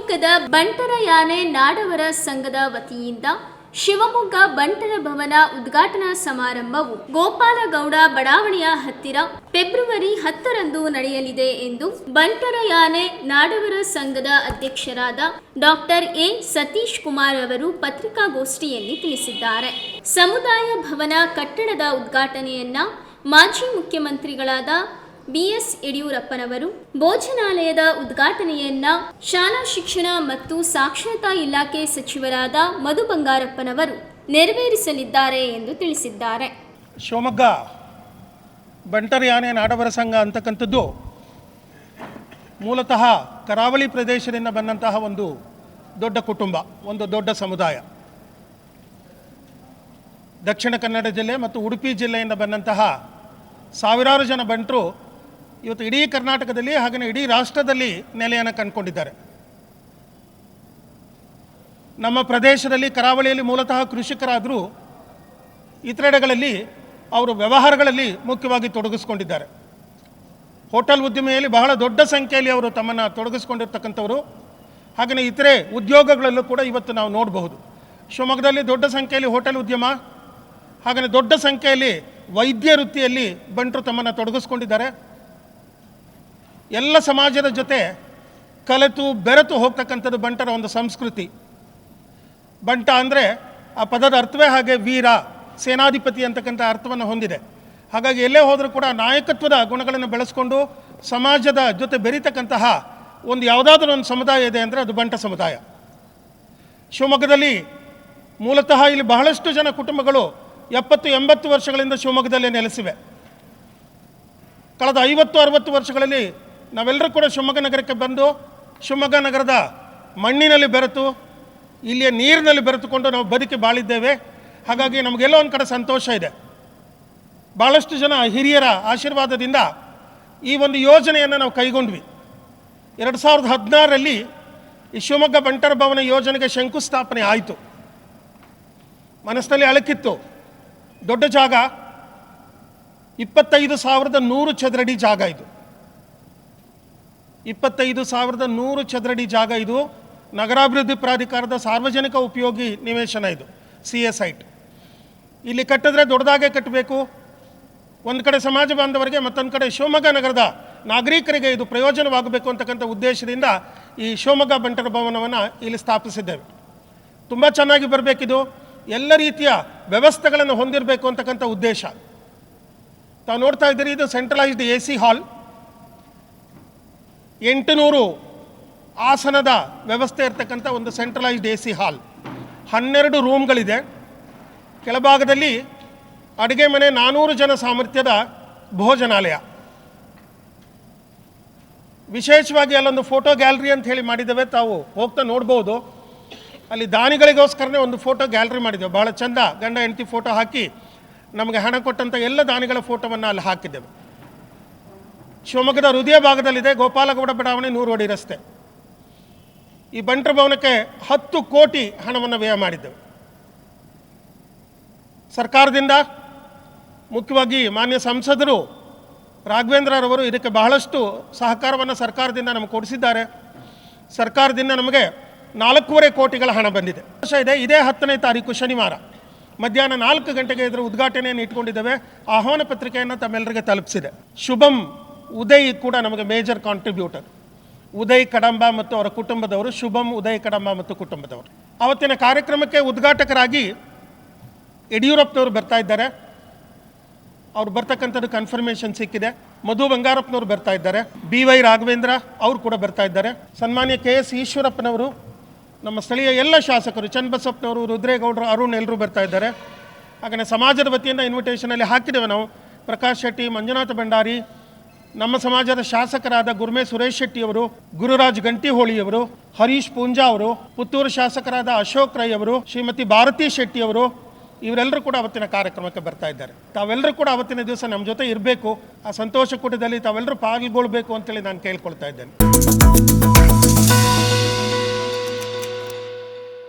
ಶಿವಮೊಗ್ಗದ ಬಂಟರ ಯಾನೆ ನಾಡವರ ಸಂಘದ ವತಿಯಿಂದ ಶಿವಮೊಗ್ಗ ಬಂಟರ ಭವನ ಉದ್ಘಾಟನಾ ಸಮಾರಂಭವು ಗೋಪಾಲಗೌಡ ಬಡಾವಣೆಯ ಹತ್ತಿರ ಫೆಬ್ರವರಿ 10ರಂದು ನಡೆಯಲಿದೆ ಎಂದು ಬಂಟರ ಯಾನೆ ನಾಡವರ ಸಂಘದ ಅಧ್ಯಕ್ಷರಾದ ಡಾಕ್ಟರ್ ಎ ಸತೀಶ್ ಕುಮಾರ್ ಅವರು ಪತ್ರಿಕಾಗೋಷ್ಠಿಯಲ್ಲಿ ತಿಳಿಸಿದ್ದಾರೆ. ಸಮುದಾಯ ಭವನ ಕಟ್ಟಡದ ಉದ್ಘಾಟನೆಯನ್ನ ಮಾಜಿ ಮುಖ್ಯಮಂತ್ರಿಗಳಾದ BS ಯಡಿಯೂರಪ್ಪನವರು, ಭೋಜನಾಲಯದ ಉದ್ಘಾಟನೆಯನ್ನ ಶಾಲಾ ಶಿಕ್ಷಣ ಮತ್ತು ಸಾಕ್ಷರತಾ ಇಲಾಖೆ ಸಚಿವರಾದ ಮಧು ಬಂಗಾರಪ್ಪನವರು ನೆರವೇರಿಸಲಿದ್ದಾರೆ ಎಂದು ತಿಳಿಸಿದ್ದಾರೆ. ಶಿವಮೊಗ್ಗ ಬಂಟರ ಯಾನೆ ನಾಡವರ ಸಂಘ ಅಂತಕ್ಕಂಥದ್ದು ಮೂಲತಃ ಕರಾವಳಿ ಪ್ರದೇಶದಿಂದ ಬಂದಂತಹ ಒಂದು ದೊಡ್ಡ ಕುಟುಂಬ, ಒಂದು ದೊಡ್ಡ ಸಮುದಾಯ. ದಕ್ಷಿಣ ಕನ್ನಡ ಜಿಲ್ಲೆ ಮತ್ತು ಉಡುಪಿ ಜಿಲ್ಲೆಯಿಂದ ಬಂದಂತಹ ಸಾವಿರಾರು ಜನ ಬಂಟರು ಇವತ್ತು ಇಡೀ ಕರ್ನಾಟಕದಲ್ಲಿ ಹಾಗೆಯೇ ಇಡೀ ರಾಷ್ಟ್ರದಲ್ಲಿ ನೆಲೆಯನ್ನು ಕಂಡುಕೊಂಡಿದ್ದಾರೆ. ನಮ್ಮ ಪ್ರದೇಶದಲ್ಲಿ ಕರಾವಳಿಯಲ್ಲಿ ಮೂಲತಃ ಕೃಷಿಕರಾದರೂ ಇತರೆಡೆಗಳಲ್ಲಿ ಅವರು ವ್ಯವಹಾರಗಳಲ್ಲಿ ಮುಖ್ಯವಾಗಿ ತೊಡಗಿಸ್ಕೊಂಡಿದ್ದಾರೆ. ಹೋಟೆಲ್ ಉದ್ಯಮೆಯಲ್ಲಿ ಬಹಳ ದೊಡ್ಡ ಸಂಖ್ಯೆಯಲ್ಲಿ ಅವರು ತಮ್ಮನ್ನು ತೊಡಗಿಸ್ಕೊಂಡಿರ್ತಕ್ಕಂಥವರು. ಹಾಗೆಯೇ ಇತರೆ ಉದ್ಯೋಗಗಳಲ್ಲೂ ಕೂಡ ಇವತ್ತು ನಾವು ನೋಡಬಹುದು. ಶಿವಮೊಗ್ಗದಲ್ಲಿ ದೊಡ್ಡ ಸಂಖ್ಯೆಯಲ್ಲಿ ಹೋಟೆಲ್ ಉದ್ಯಮ, ಹಾಗೆಯೇ ದೊಡ್ಡ ಸಂಖ್ಯೆಯಲ್ಲಿ ವೈದ್ಯ ವೃತ್ತಿಯಲ್ಲಿ ಬಂಟರು ತಮ್ಮನ್ನು ತೊಡಗಿಸ್ಕೊಂಡಿದ್ದಾರೆ. ಎಲ್ಲ ಸಮಾಜದ ಜೊತೆ ಕಲೆತು ಬೆರೆತು ಹೋಗ್ತಕ್ಕಂಥದ್ದು ಬಂಟರ ಒಂದು ಸಂಸ್ಕೃತಿ. ಬಂಟ ಅಂದರೆ ಆ ಪದದ ಅರ್ಥವೇ ಹಾಗೆ ವೀರ, ಸೇನಾಧಿಪತಿ ಅಂತಕ್ಕಂಥ ಅರ್ಥವನ್ನು ಹೊಂದಿದೆ. ಹಾಗಾಗಿ ಎಲ್ಲೇ ಹೋದರೂ ಕೂಡ ನಾಯಕತ್ವದ ಗುಣಗಳನ್ನು ಬೆಳೆಸ್ಕೊಂಡು ಸಮಾಜದ ಜೊತೆ ಬೆರೀತಕ್ಕಂತಹ ಒಂದು ಯಾವುದಾದ್ರೂ ಒಂದು ಸಮುದಾಯ ಇದೆ ಅಂದರೆ ಅದು ಬಂಟ ಸಮುದಾಯ. ಶಿವಮೊಗ್ಗದಲ್ಲಿ ಮೂಲತಃ ಇಲ್ಲಿ ಬಹಳಷ್ಟು ಜನ ಕುಟುಂಬಗಳು 70-80 ವರ್ಷಗಳಿಂದ ಶಿವಮೊಗ್ಗದಲ್ಲೇ ನೆಲೆಸಿವೆ. ಕಳೆದ 50-60 ವರ್ಷಗಳಲ್ಲಿ ನಾವೆಲ್ಲರೂ ಕೂಡ ಶಿವಮೊಗ್ಗ ನಗರಕ್ಕೆ ಬಂದು ಶಿವಮೊಗ್ಗ ನಗರದ ಮಣ್ಣಿನಲ್ಲಿ ಬೆರೆತು ಇಲ್ಲಿಯ ನೀರಿನಲ್ಲಿ ಬೆರೆತುಕೊಂಡು ನಾವು ಬದುಕಿ ಬಾಳಿದ್ದೇವೆ. ಹಾಗಾಗಿ ನಮಗೆಲ್ಲೋ ಒಂದು ಕಡೆ ಸಂತೋಷ ಇದೆ. ಭಾಳಷ್ಟು ಜನ ಹಿರಿಯರ ಆಶೀರ್ವಾದದಿಂದ ಈ ಒಂದು ಯೋಜನೆಯನ್ನು ನಾವು ಕೈಗೊಂಡ್ವಿ. 2016ರಲ್ಲಿ ಈ ಶಿವಮೊಗ್ಗ ಬಂಟರ ಭವನ ಯೋಜನೆಗೆ ಶಂಕುಸ್ಥಾಪನೆ ಆಯಿತು. ಮನಸ್ಸಿನಲ್ಲಿ ಅಳಕಿತ್ತು. ದೊಡ್ಡ ಜಾಗ, 25,100 ಚದರಡಿ ಜಾಗ ಇದು. 25,100 ಚದರಡಿ ಜಾಗ ಇದು. ನಗರಾಭಿವೃದ್ಧಿ ಪ್ರಾಧಿಕಾರದ ಸಾರ್ವಜನಿಕ ಉಪಯೋಗಿ ನಿವೇಶನ ಇದು, CA ಸೈಟ್. ಇಲ್ಲಿ ಕಟ್ಟಿದ್ರೆ ದೊಡ್ಡದಾಗೆ ಕಟ್ಟಬೇಕು. ಒಂದು ಕಡೆ ಸಮಾಜ ಬಾಂಧವರಿಗೆ, ಮತ್ತೊಂದು ಕಡೆ ಶಿವಮೊಗ್ಗ ನಗರದ ನಾಗರಿಕರಿಗೆ ಇದು ಪ್ರಯೋಜನವಾಗಬೇಕು ಅಂತಕ್ಕಂಥ ಉದ್ದೇಶದಿಂದ ಈ ಶಿವಮೊಗ್ಗ ಬಂಟರ ಭವನವನ್ನು ಇಲ್ಲಿ ಸ್ಥಾಪಿಸಿದ್ದೇವೆ. ತುಂಬ ಚೆನ್ನಾಗಿ ಬರಬೇಕಿದು, ಎಲ್ಲ ರೀತಿಯ ವ್ಯವಸ್ಥೆಗಳನ್ನು ಹೊಂದಿರಬೇಕು ಅಂತಕ್ಕಂಥ ಉದ್ದೇಶ. ತಾವು ನೋಡ್ತಾ ಇದ್ದೀರಿ, ಇದು ಸೆಂಟ್ರಲೈಸ್ಡ್ AC ಹಾಲ್, 800 ಆಸನದ ವ್ಯವಸ್ಥೆ ಇರತಕ್ಕಂಥ ಒಂದು ಸೆಂಟ್ರಲೈಸ್ಡ್ AC ಹಾಲ್. 12 ರೂಮ್ಗಳಿದೆ. ಕೆಳಭಾಗದಲ್ಲಿ ಅಡುಗೆ ಮನೆ, 400 ಜನ ಸಾಮರ್ಥ್ಯದ ಭೋಜನಾಲಯ. ವಿಶೇಷವಾಗಿ ಅಲ್ಲೊಂದು ಫೋಟೋ ಗ್ಯಾಲರಿ ಅಂತ ಹೇಳಿ ಮಾಡಿದ್ದೇವೆ, ತಾವು ಹೋಗ್ತಾ ನೋಡ್ಬೋದು. ಅಲ್ಲಿ ದಾನಿಗಳಿಗೋಸ್ಕರನೇ ಒಂದು ಫೋಟೋ ಗ್ಯಾಲರಿ ಮಾಡಿದ್ದೇವೆ. ಭಾಳ ಚಂದ ಗಂಡ ಹೆಂಡತಿ ಫೋಟೋ ಹಾಕಿ ನಮಗೆ ಹಣ ಕೊಟ್ಟಂಥ ಎಲ್ಲ ದಾನಿಗಳ ಫೋಟೋವನ್ನು ಅಲ್ಲಿ ಹಾಕಿದ್ದೇವೆ. ಶಿವಮೊಗ್ಗದ ಹೃದಯ ಭಾಗದಲ್ಲಿದೆ, ಗೋಪಾಲಗೌಡ ಬಡಾವಣೆ, 100 ಅಡಿ ರಸ್ತೆ. ಈ ಬಂಟರ ಭವನಕ್ಕೆ 10 ಕೋಟಿ ಹಣವನ್ನು ವ್ಯಯ ಮಾಡಿದ್ದೇವೆ. ಸರ್ಕಾರದಿಂದ, ಮುಖ್ಯವಾಗಿ ಮಾನ್ಯ ಸಂಸದರು ರಾಘವೇಂದ್ರರವರು ಇದಕ್ಕೆ ಬಹಳಷ್ಟು ಸಹಕಾರವನ್ನು ಸರ್ಕಾರದಿಂದ ನಮಗೆ ಕೊಡಿಸಿದ್ದಾರೆ. ಸರ್ಕಾರದಿಂದ ನಮಗೆ 4.5 ಕೋಟಿಗಳ ಹಣ ಬಂದಿದೆ. ಇದೇ 10ನೇ ತಾರೀಕು ಶನಿವಾರ ಮಧ್ಯಾಹ್ನ 4 ಗಂಟೆಗೆ ಇದರ ಉದ್ಘಾಟನೆಯನ್ನು ಇಟ್ಕೊಂಡಿದ್ದೇವೆ. ಆಹ್ವಾನ ಪತ್ರಿಕೆಯನ್ನು ತಮ್ಮೆಲ್ಲರಿಗೆ ತಲುಪಿಸಿದೆ. ಶುಭಂ ಉದಯ್ ಕೂಡ ನಮಗೆ ಮೇಜರ್ ಕಾಂಟ್ರಿಬ್ಯೂಟರ್. ಉದಯ್ ಕಡಂಬ ಮತ್ತು ಅವರ ಕುಟುಂಬದವರು, ಶುಭಂ ಉದಯ್ ಕಡಂಬ ಮತ್ತು ಕುಟುಂಬದವರು. ಆವತ್ತಿನ ಕಾರ್ಯಕ್ರಮಕ್ಕೆ ಉದ್ಘಾಟಕರಾಗಿ ಯಡಿಯೂರಪ್ಪನವರು ಬರ್ತಾ ಇದ್ದಾರೆ. ಅವ್ರು ಬರ್ತಕ್ಕಂಥದ್ದು ಕನ್ಫರ್ಮೇಷನ್ ಸಿಕ್ಕಿದೆ. ಮಧು ಬಂಗಾರಪ್ಪನವರು ಬರ್ತಾ ಇದ್ದಾರೆ. BY ರಾಘವೇಂದ್ರ ಅವರು ಕೂಡ ಬರ್ತಾ ಇದ್ದಾರೆ. ಸನ್ಮಾನ್ಯ KS ಈಶ್ವರಪ್ಪನವರು, ನಮ್ಮ ಸ್ಥಳೀಯ ಎಲ್ಲ ಶಾಸಕರು, ಚನ್ನಬಸಪ್ಪನವರು, ರುದ್ರೇಗೌಡರು, ಅರುಣ್ ಎಲ್ಲರೂ ಬರ್ತಾ ಇದ್ದಾರೆ. ಹಾಗೆಯೇ ಸಮಾಜದ ವತಿಯಿಂದ ಇನ್ವಿಟೇಷನಲ್ಲಿ ಹಾಕಿದ್ದೇವೆ ನಾವು. ಪ್ರಕಾಶ್ ಶೆಟ್ಟಿ, ಮಂಜುನಾಥ ಭಂಡಾರಿ, ನಮ್ಮ ಸಮಾಜದ ಶಾಸಕರಾದ ಗುರ್ಮೆ ಸುರೇಶ್ ಶೆಟ್ಟಿಯವರು, ಗುರುರಾಜ್ ಗಂಟಿಹೋಳಿಯವರು, ಹರೀಶ್ ಪೂಂಜಾ ಅವರು, ಪುತ್ತೂರು ಶಾಸಕರಾದ ಅಶೋಕ್ ರೈ ಅವರು, ಶ್ರೀಮತಿ ಭಾರತಿ ಶೆಟ್ಟಿಯವರು, ಇವರೆಲ್ಲರೂ ಕೂಡ ಅವತ್ತಿನ ಕಾರ್ಯಕ್ರಮಕ್ಕೆ ಬರ್ತಾ ಇದ್ದಾರೆ. ತಾವೆಲ್ಲರೂ ಕೂಡ ಅವತ್ತಿನ ದಿವಸ ನಮ್ಮ ಜೊತೆ ಇರಬೇಕು. ಆ ಸಂತೋಷ ಕೂಟದಲ್ಲಿ ತಾವೆಲ್ಲರೂ ಪಾಲ್ಗೊಳ್ಬೇಕು ಅಂತೇಳಿ ನಾನು ಕೇಳ್ಕೊಳ್ತಾ ಇದ್ದೇನೆ.